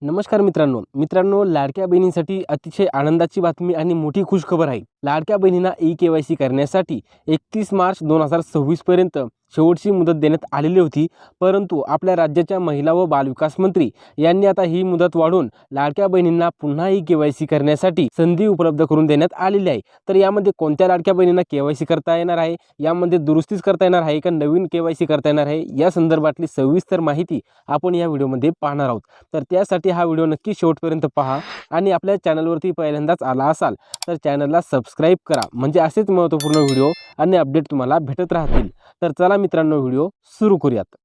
नमस्कार मित्रांनो लाडक्या बहिणींसाठी अतिशय आनंदाची बातमी आणि मोठी खुशखबर आहे। लाडक्या बहिणींना ई-केवायसी करण्यासाठी 31 मार्च 2026 पर्यंत शेवटची मुदत देण्यात आलेली होती। परंतु आपल्या राज्याच्या महिला व बालविकास मंत्री यांनी आता ही मुदत वाढवून लाडक्या बहिणींना पुन्हा ई-केवायसी करण्यासाठी संधी उपलब्ध करून देण्यात आलेली आहे। तर यामध्ये कोणत्या लाडक्या बहिणींना केवायसी करता येणार आहे, यामध्ये दुरुस्तीच करता येणार आहे का नवीन केवायसी करता येणार आहे, या संदर्भातली सविस्तर माहिती आपण या व्हिडिओमध्ये पाहणार आहोत। तर त्यासाठी हा व्हिडिओ नक्की शेवटपर्यंत पहा आणि आपल्या चॅनलवरती पहिल्यांदाच आला असाल तर चॅनलला सबस्क्राइब करा, म्हणजे असेच महत्त्वपूर्ण व्हिडिओ आणि अपडेट तुम्हाला भेटत राहतील। तर चला मित्रांनो व्हिडिओ सुरू करूयात।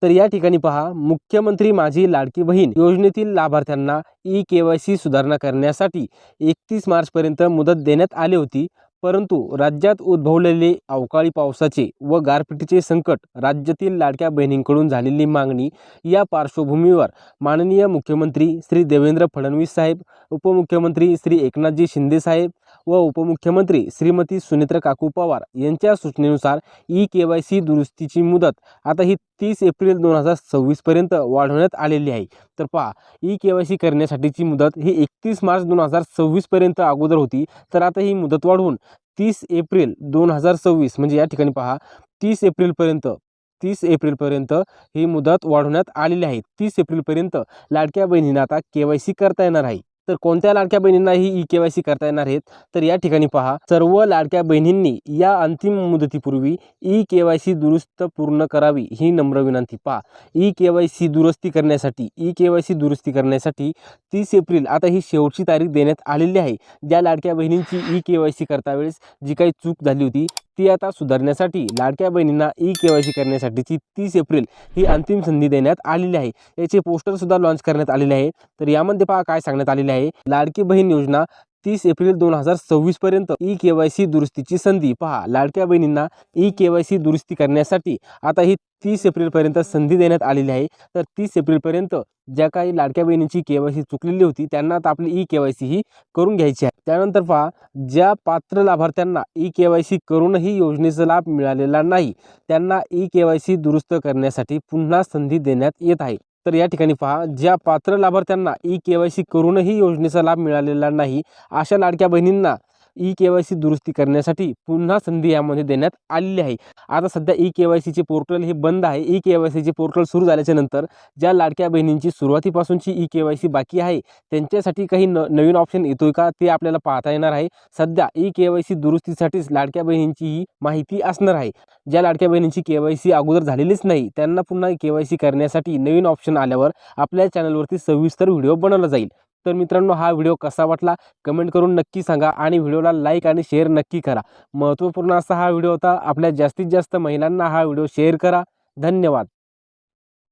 तर या ठिकाणी पहा, मुख्यमंत्री माझी लाडकी बहीण योजनेतील लाभार्थ्यांना ई-केवायसी सुधारणा करण्यासाठी 31 मार्च पर्यंत मुदत देण्यात आली होती। परंतु राज्यात उद्भवलेले अवकाळी पावसाचे व गारपिटीचे संकट, राज्यातील लाडक्या बहिणींकडून झालेली मागणी या पार्श्वभूमीवर माननीय मुख्यमंत्री श्री देवेंद्र फडणवीस साहेब, उपमुख्यमंत्री श्री एकनाथजी शिंदे साहेब व उपमुख्यमंत्री श्रीमती सुनेत्रा काकू पवार यांच्या सूचनेनुसार ई-केवायसी दुरुस्तीची मुदत आता ही 30 एप्रिल 2026 पर्यंत वाढवण्यात आलेली आहे। तर पहा, ई-केवायसी करण्यासाठीची मुदत ही 31 मार्च 2026 पर्यंत अगोदर होती, तर आता ही मुदत वाढवून 30 एप्रिल 2026 म्हणजे या ठिकाणी पहा 30 एप्रिलपर्यंत ही मुदत वाढवण्यात आलेली आहे। 30 एप्रिलपर्यंत लाडक्या बहिणींना आता केवायसी करता येणार आहे। तर कोणत्या लाडक्या बहिणींना ही ई-केवायसी करता येणार आहेत, तर या ठिकाणी पहा, सर्व लाडक्या बहिणींनी या अंतिम मुदतीपूर्वी ई-केवायसी दुरुस्त पूर्ण करावी ही नम्र विनंती। पहा, ई-केवायसी दुरुस्ती करण्यासाठी 30 एप्रिल आता ही शेवटची तारीख देण्यात आलेली आहे। ज्या लाडक्या बहिणींची ई-केवायसी करता वेळेस जी काही चूक झाली होती ती आता सुधारण्यासाठी लाडक्या बहिणींना ई-केवायसी करण्यासाठीची 30 एप्रिल ही अंतिम संधी देण्यात आलेली आहे। याचे पोस्टर सुद्धा लॉन्च करण्यात आलेले आहे। तर यामध्ये पहा काय सांगण्यात आलेले आहे, लाडकी बहीण योजना 30 एप्रिल 2026 पर्यंत ई-केवायसी दुरुस्तीची संधी। पहा, लाडक्या बहिणींना ई-केवायसी दुरुस्ती करण्यासाठी आता ही 30 एप्रिलपर्यंत संधी देण्यात आलेली आहे। तर 30 एप्रिलपर्यंत ज्या काही लाडक्या बहिणींची केवायसी चुकलेली होती त्यांना आता आपली ई-केवायसी ही करून घ्यायची आहे। त्यानंतर पहा, ज्या पात्र लाभार्थ्यांना ई-केवायसी करूनही योजनेचा लाभ मिळालेला नाही त्यांना ई-केवायसी दुरुस्त करण्यासाठी पुन्हा संधी देण्यात येत आहे। तर या ठिकाणी पहा, ज्या पात्र लाभार्थ्यांना ई-केवायसी करूनही योजनेचा लाभ मिळालेला नाही अशा लाडक्या बहिणींना ई-केवायसी दुरुस्ती करण्यासाठी पुन्हा संधी यामध्ये देण्यात आलेली आहे। आता सध्या ई-केवायसीचे पोर्टल हे बंद आहे। ई-केवायसीचे पोर्टल सुरू झाल्याच्या नंतर ज्या लाडक्या बहिणींची सुरुवातीपासूनची ई-केवायसी बाकी आहे त्यांच्यासाठी काही नवीन ऑप्शन येतोय का ते आपल्याला पाहता येणार आहे। सध्या ई-केवायसी दुरुस्तीसाठीच लाडक्या बहिणींची ही माहिती असणार आहे। ज्या लाडक्या बहिणींची केवायसी अगोदर झालेलीच नाही त्यांना पुन्हा केवायसी करण्यासाठी नवीन ऑप्शन आल्यावर आपल्या चॅनलवरती सविस्तर व्हिडिओ बनवला जाईल। तर मित्रांनो, हा व्हिडिओ कसा वाटला कमेंट करून नक्की सांगा आणि व्हिडिओला लाईक आणि शेअर नक्की करा। महत्त्वपूर्ण असा हा व्हिडिओ होता। आपल्या जास्तीत जास्त महिलांना हा व्हिडिओ शेअर करा। धन्यवाद।